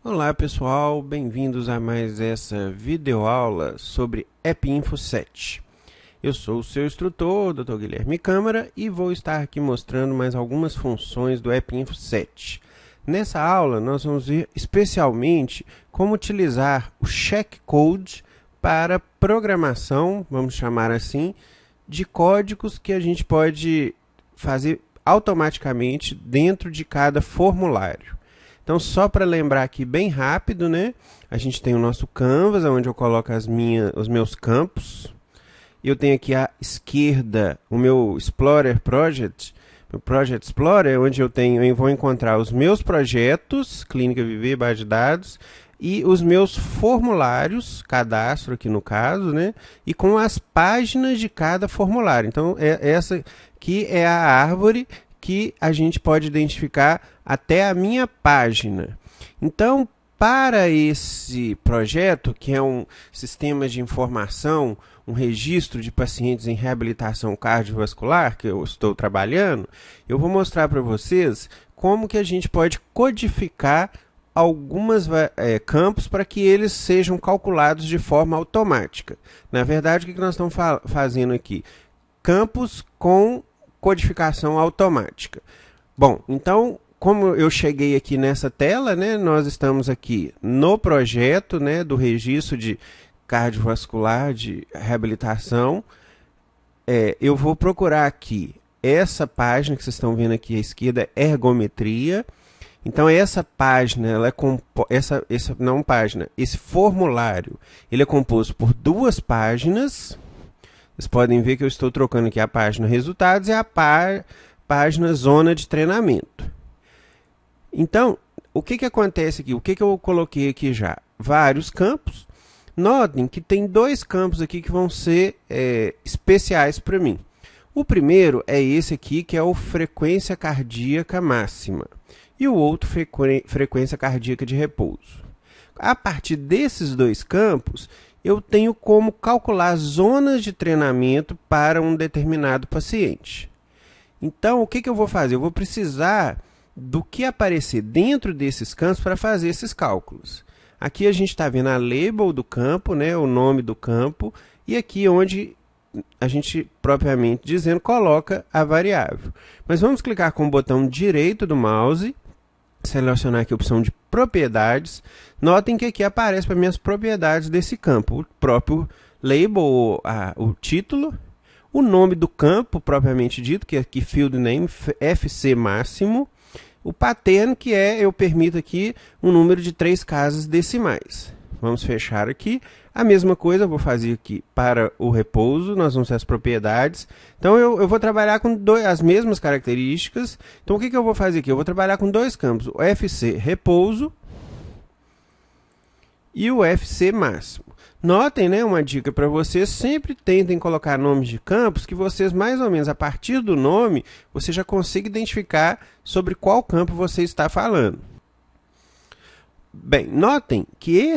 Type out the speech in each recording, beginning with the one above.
Olá pessoal, bem-vindos a mais essa videoaula sobre AppInfo 7. Eu sou o seu instrutor, Dr. Guilherme Câmara, e vou estar aqui mostrando mais algumas funções do AppInfo 7. Nessa aula nós vamos ver especialmente como utilizar o checkcode para programação, vamos chamar assim, de códigos que a gente pode fazer automaticamente dentro de cada formulário. Então, só para lembrar aqui bem rápido, né? A gente tem o nosso Canvas, onde eu coloco os meus campos. Eu tenho aqui à esquerda o meu Explorer Project, o Project Explorer, onde eu vou encontrar os meus projetos, Clínica Viver, base de dados, e os meus formulários, cadastro aqui no caso, né? E com as páginas de cada formulário. Então, essa aqui é a árvore que a gente pode identificar até a minha página. Então, para esse projeto, que é um sistema de informação, um registro de pacientes em reabilitação cardiovascular, que eu estou trabalhando, eu vou mostrar para vocês como que a gente pode codificar alguns campos para que eles sejam calculados de forma automática. Na verdade, o que nós estamos fazendo aqui? Campos com codificação automática. Bom, então, como eu cheguei aqui nessa tela, né, nós estamos aqui no projeto, né, do registro de cardiovascular de reabilitação. Eu vou procurar aqui essa página que vocês estão vendo aqui à esquerda, ergometria. Então, essa página, esse formulário, ele é composto por duas páginas. Vocês podem ver que eu estou trocando aqui a página resultados e a página zona de treinamento. Então, o que acontece aqui? O que eu coloquei aqui já? Vários campos. Notem que tem dois campos aqui que vão ser especiais para mim. O primeiro é esse aqui, que é o frequência cardíaca máxima. E o outro, frequência cardíaca de repouso. A partir desses dois campos, eu tenho como calcular zonas de treinamento para um determinado paciente. Então, o que eu vou fazer? Eu vou precisar do que aparecer dentro desses campos para fazer esses cálculos. Aqui a gente está vendo a label do campo, né, o nome do campo, e aqui onde a gente, propriamente dizendo, coloca a variável. Mas vamos clicar com o botão direito do mouse, selecionar aqui a opção de propriedades. Notem que aqui aparece para mim as propriedades desse campo. O próprio label, o título, o nome do campo propriamente dito, que é aqui field name, FC máximo. O pattern, que eu permito aqui um número de 3 casas decimais. Vamos fechar aqui. A mesma coisa eu vou fazer aqui para o repouso. Nós vamos ter as propriedades. Então, eu vou trabalhar com as mesmas características. Então, o que eu vou fazer aqui? Eu vou trabalhar com dois campos. O FC repouso e o FC máximo. Notem, né, uma dica para vocês. Sempre tentem colocar nomes de campos que vocês, mais ou menos, a partir do nome, você já consiga identificar sobre qual campo você está falando. Bem, notem que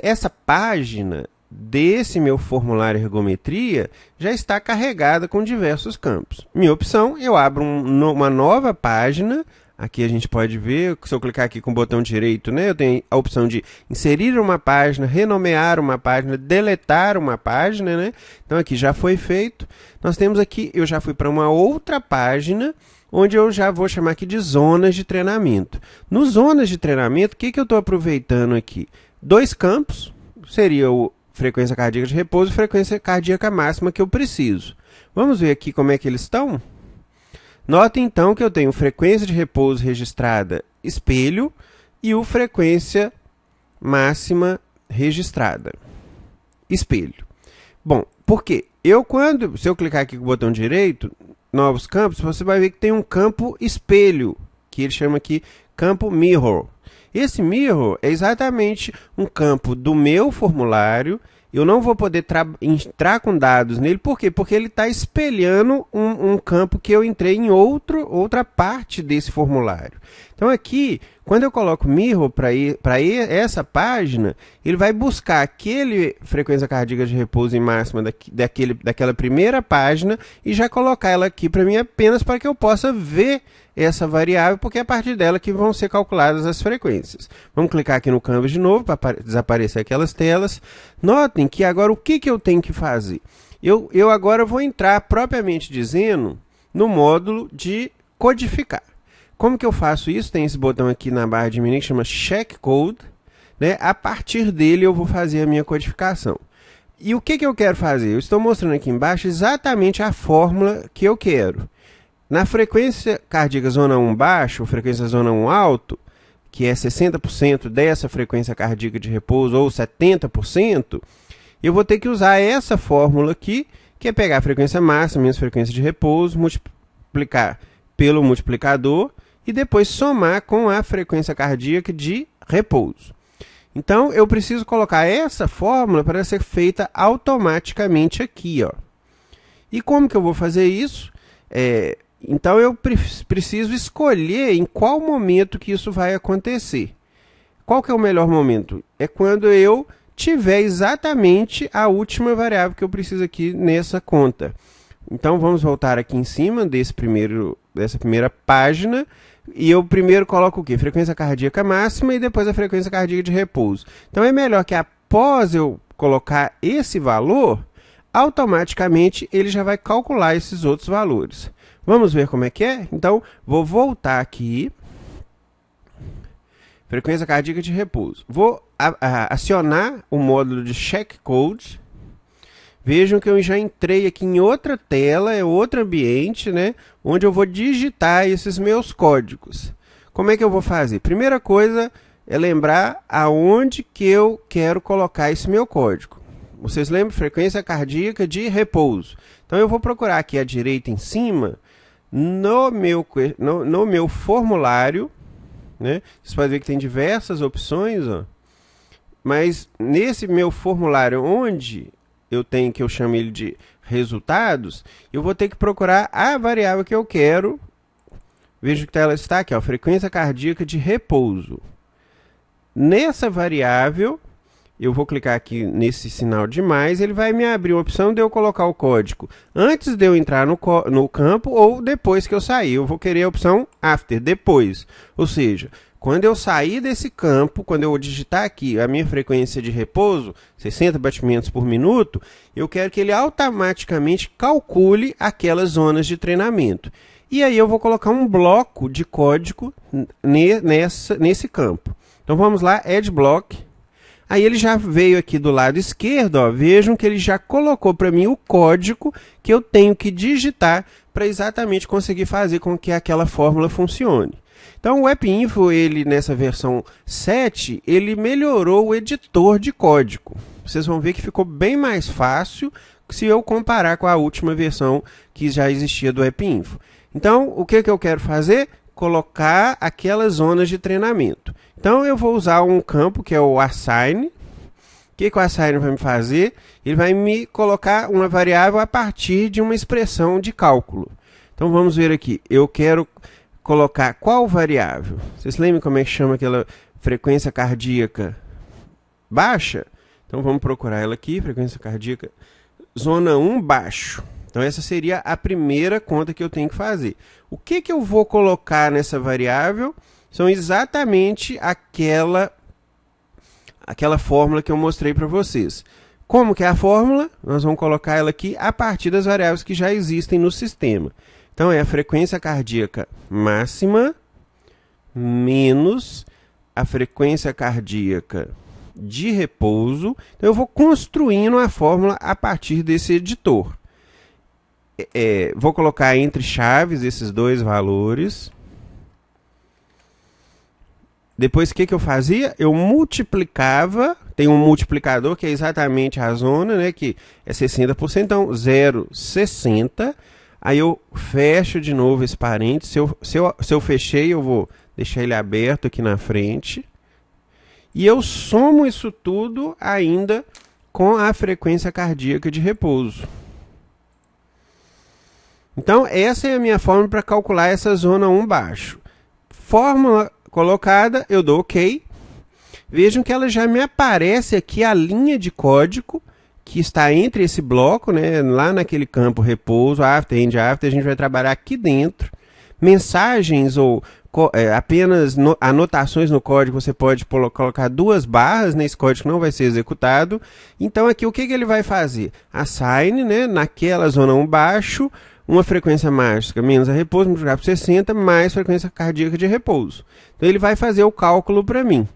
essa página desse meu formulário ergometria já está carregada com diversos campos. Minha opção, eu abro uma nova página. Aqui a gente pode ver, se eu clicar aqui com o botão direito, né, eu tenho a opção de inserir uma página, renomear uma página, deletar uma página, né? Então aqui já foi feito. Nós temos aqui, eu já fui para uma outra página, onde eu já vou chamar aqui de zonas de treinamento. Nos zonas de treinamento, o que eu estou aproveitando aqui? Dois campos, seria o frequência cardíaca de repouso e frequência cardíaca máxima que eu preciso. Vamos ver aqui como é que eles estão? Notem então que eu tenho frequência de repouso registrada espelho e o frequência máxima registrada espelho. Bom, por quê? Se eu clicar aqui com o botão direito, novos campos, você vai ver que tem um campo espelho, que ele chama aqui campo mirror. Esse mirror é exatamente um campo do meu formulário. Eu não vou poder entrar com dados nele. Por quê? Porque ele está espelhando um campo que eu entrei em outra parte desse formulário. Então, Então aqui, quando eu coloco mirror para essa página, ele vai buscar aquele frequência cardíaca de repouso em máxima daquela primeira página e já colocar ela aqui para mim apenas para que eu possa ver essa variável, porque é a partir dela que vão ser calculadas as frequências. Vamos clicar aqui no Canvas de novo para desaparecer aquelas telas. Notem que agora o que eu tenho que fazer? Eu agora vou entrar, propriamente dizendo, no módulo de codificar. Como que eu faço isso? Tem esse botão aqui na barra de menu que chama Check Code, né? A partir dele eu vou fazer a minha codificação. E o que eu quero fazer? Eu estou mostrando aqui embaixo exatamente a fórmula que eu quero. Na frequência cardíaca zona 1 baixo, ou frequência zona 1 alto, que é 60% dessa frequência cardíaca de repouso, ou 70%, eu vou ter que usar essa fórmula aqui, que é pegar a frequência máxima menos frequência de repouso, multiplicar pelo multiplicador, e depois somar com a frequência cardíaca de repouso. Então, eu preciso colocar essa fórmula para ser feita automaticamente aqui, ó. E como que eu vou fazer isso? Então, eu preciso escolher em qual momento que isso vai acontecer. Qual que é o melhor momento? É quando eu tiver exatamente a última variável que eu preciso aqui nessa conta. Então, vamos voltar aqui em cima dessa primeira página. E eu primeiro coloco o quê? Frequência cardíaca máxima e depois a frequência cardíaca de repouso. Então, é melhor que após eu colocar esse valor, automaticamente ele já vai calcular esses outros valores. Vamos ver como é que é? Então, vou voltar aqui. Frequência cardíaca de repouso. Vou acionar o módulo de Check Code. Vejam que eu já entrei aqui em outra tela, é outro ambiente, né? Onde eu vou digitar esses meus códigos. Como é que eu vou fazer? Primeira coisa é lembrar aonde que eu quero colocar esse meu código. Vocês lembram? Frequência cardíaca de repouso. Então eu vou procurar aqui à direita em cima, no meu formulário, né? Vocês podem ver que tem diversas opções, ó. Mas nesse meu formulário onde eu chamo ele de resultados, eu vou ter que procurar a variável que eu quero. Veja que ela está aqui, ó, frequência cardíaca de repouso. Nessa variável, eu vou clicar aqui nesse sinal de mais, ele vai me abrir uma opção de eu colocar o código antes de eu entrar no campo ou depois que eu sair. Eu vou querer a opção after, depois. Ou seja, quando eu sair desse campo, quando eu digitar aqui a minha frequência de repouso, 60 batimentos por minuto, eu quero que ele automaticamente calcule aquelas zonas de treinamento. E aí eu vou colocar um bloco de código nesse campo. Então vamos lá, Add Block. Aí ele já veio aqui do lado esquerdo, ó, vejam que ele já colocou para mim o código que eu tenho que digitar para exatamente conseguir fazer com que aquela fórmula funcione. Então o AppInfo, ele nessa versão 7, ele melhorou o editor de código. Vocês vão ver que ficou bem mais fácil se eu comparar com a última versão que já existia do AppInfo. Então, o que eu quero fazer? Colocar aquelas zonas de treinamento. Então, eu vou usar um campo que é o Assign. O que o Assign vai me fazer? Ele vai me colocar uma variável a partir de uma expressão de cálculo. Então, vamos ver aqui. Eu quero colocar qual variável? Vocês lembram como é que chama aquela frequência cardíaca baixa? Então, vamos procurar ela aqui, frequência cardíaca zona 1 baixo. Então, essa seria a primeira conta que eu tenho que fazer. O que eu vou colocar nessa variável? São exatamente aquela fórmula que eu mostrei para vocês. Como que é a fórmula? Nós vamos colocar ela aqui a partir das variáveis que já existem no sistema. Então, é a frequência cardíaca máxima menos a frequência cardíaca de repouso. Então, eu vou construindo a fórmula a partir desse editor. Vou colocar entre chaves esses dois valores. Depois, o que eu fazia? Eu multiplicava, tem um multiplicador que é exatamente a zona, né, que é 60%, então 0,60. Aí eu fecho de novo esse parênteses. Se eu fechei, eu vou deixar ele aberto aqui na frente. E eu somo isso tudo ainda com a frequência cardíaca de repouso. Então, essa é a minha fórmula para calcular essa zona 1 baixo. Fórmula colocada, eu dou OK. Vejam que ela já me aparece aqui a linha de código que está entre esse bloco, né, lá naquele campo repouso, after, end after, a gente vai trabalhar aqui dentro. Mensagens ou apenas anotações no código, você pode colocar 2 barras, nesse código não vai ser executado. Então aqui o que ele vai fazer? Assign, né, naquela zona 1 baixo, uma frequência mágica menos a repouso, multiplicar por 60, mais frequência cardíaca de repouso. Então ele vai fazer o cálculo para mim.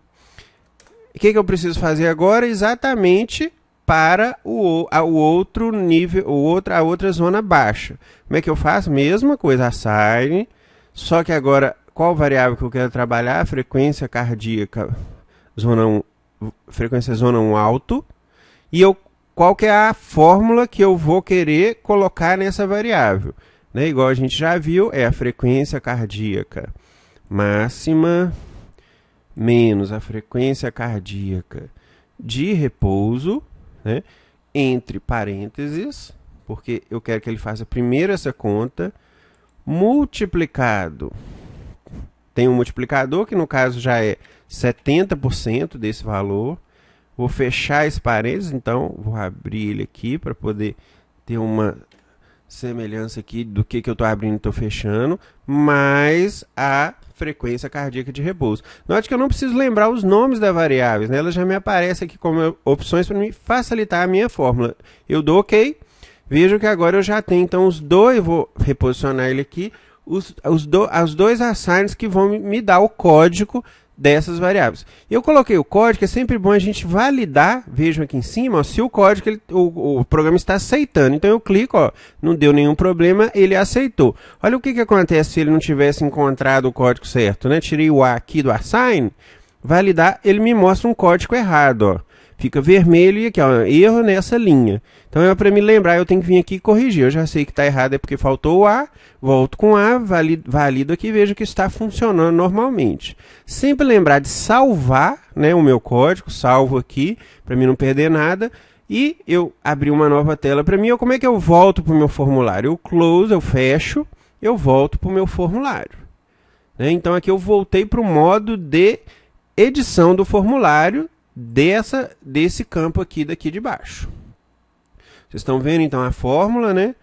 O que eu preciso fazer agora? Exatamente para o outro nível, a outra zona baixa. Como é que eu faço? Mesma coisa, assign, só que agora, qual variável que eu quero trabalhar? Frequência cardíaca, zona 1, frequência zona 1 alto, e qual que é a fórmula que eu vou querer colocar nessa variável? Né? Igual a gente já viu, é a frequência cardíaca máxima menos a frequência cardíaca de repouso, né, entre parênteses, porque eu quero que ele faça primeiro essa conta, multiplicado, tem um multiplicador que no caso já é 70% desse valor, vou fechar esse parênteses, então vou abrir ele aqui para poder ter uma semelhança aqui do que eu estou abrindo e estou fechando, mais a frequência cardíaca de repouso. Note que eu não preciso lembrar os nomes das variáveis, né? Ela já me aparece aqui como opções para me facilitar a minha fórmula. Eu dou OK, vejo que agora eu já tenho então os dois, vou reposicionar ele aqui, os dois assigns que vão me dar o código dessas variáveis. Eu coloquei o código, é sempre bom a gente validar, vejam aqui em cima, ó, se o código, o programa está aceitando. Então eu clico, ó, não deu nenhum problema, ele aceitou. Olha o que acontece se ele não tivesse encontrado o código certo, né? Tirei o A aqui do assign, validar, ele me mostra um código errado, ó. Fica vermelho e aqui, ó, erro nessa linha. Então é para me lembrar, eu tenho que vir aqui e corrigir. Eu já sei que está errado, é porque faltou o A, volto com A, valido aqui e vejo que está funcionando normalmente. Sempre lembrar de salvar, né, o meu código, salvo aqui, para mim não perder nada. E eu abri uma nova tela para mim. Como é que eu volto para o meu formulário? Eu close, eu fecho, eu volto para o meu formulário. Né? Então aqui eu voltei para o modo de edição do formulário, desse campo aqui daqui de baixo. Vocês estão vendo então a fórmula, né?